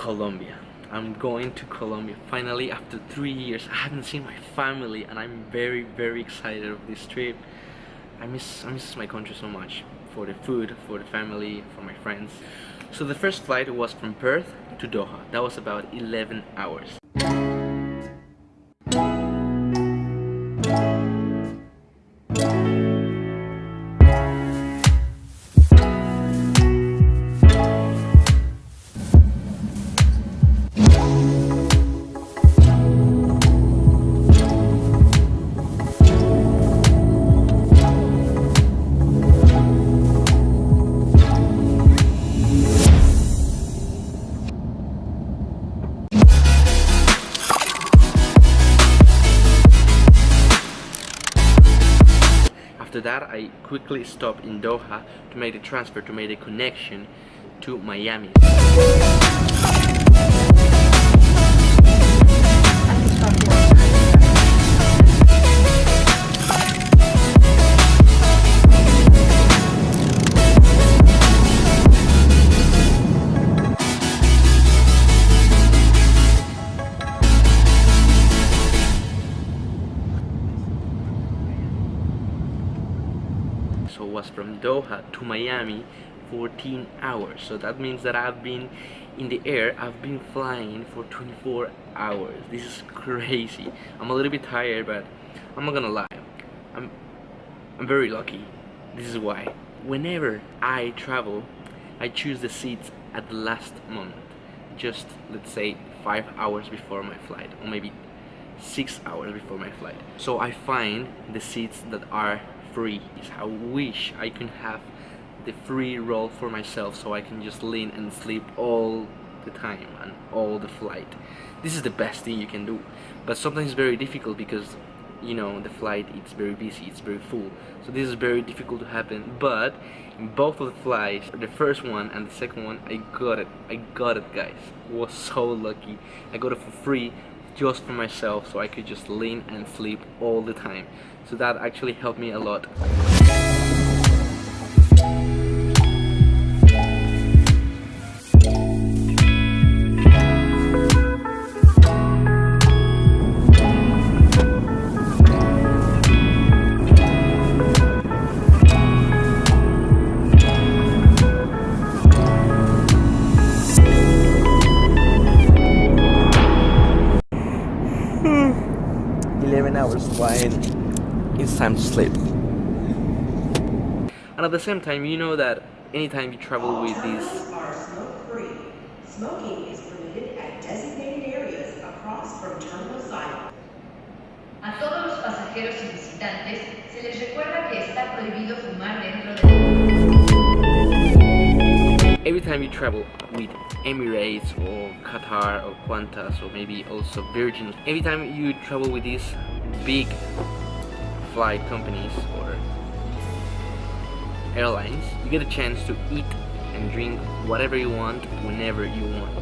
Colombia. I'm going to Colombia finally after 3 years. I haven't seen my family and I'm very excited of this trip. I miss my country so much, for the food, for the family, for my friends. So the first flight was from Perth to Doha. That was about 11 hours. After that, I quickly stopped in Doha to make the transfer, to make the connection to Miami. So it was from Doha to Miami 14 hours. So that means that I've been in the air, I've been flying for 24 hours. This is crazy. I'm a little bit tired, but I'm not gonna lie. I'm very lucky. This is why. Whenever I travel, I choose the seats at the last moment. Just, let's say, 5 hours before my flight, or maybe 6 hours before my flight. So I find the seats that are free. I wish I could have the free roll for myself, so I can just lean and sleep all the time and all the flight. This is the best thing you can do, but sometimes it's very difficult because, you know, the flight, it's very busy, it's very full, so this is very difficult to happen. But in both of the flights, the first one and the second one, I got it guys. I was so lucky. I got it for free, just for myself, so I could just lean and sleep all the time. So that actually helped me a lot. 11 hours flying, it's time to sleep. And at the same time, you know that anytime you travel with these are smoke-free. Smoking is permitted at designated areas across from terminal side. A todos los pasajeros y visitantes se les recuerda que está prohibido fumar dentro de... Every time you travel with Emirates or Qatar or Qantas or maybe also Virgin, every time you travel with these big flight companies or airlines, you get a chance to eat and drink whatever you want, whenever you want.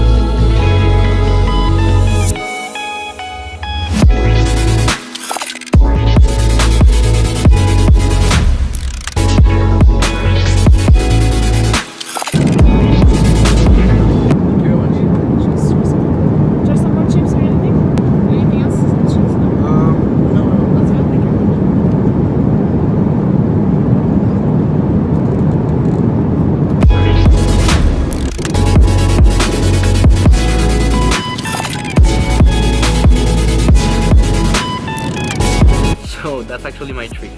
So that's actually my trick.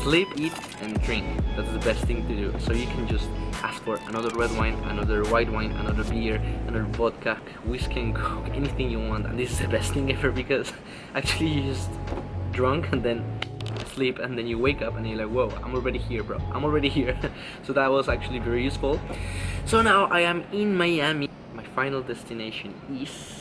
Sleep, eat, and drink. That's the best thing to do. So you can just ask for another red wine, another white wine, another beer, another vodka, whiskey and coke, anything you want. And this is the best thing ever because actually you just drunk and then sleep and then you wake up and you're like, whoa, I'm already here, bro. I'm already here. So that was actually very useful. So now I am in Miami. My final destination is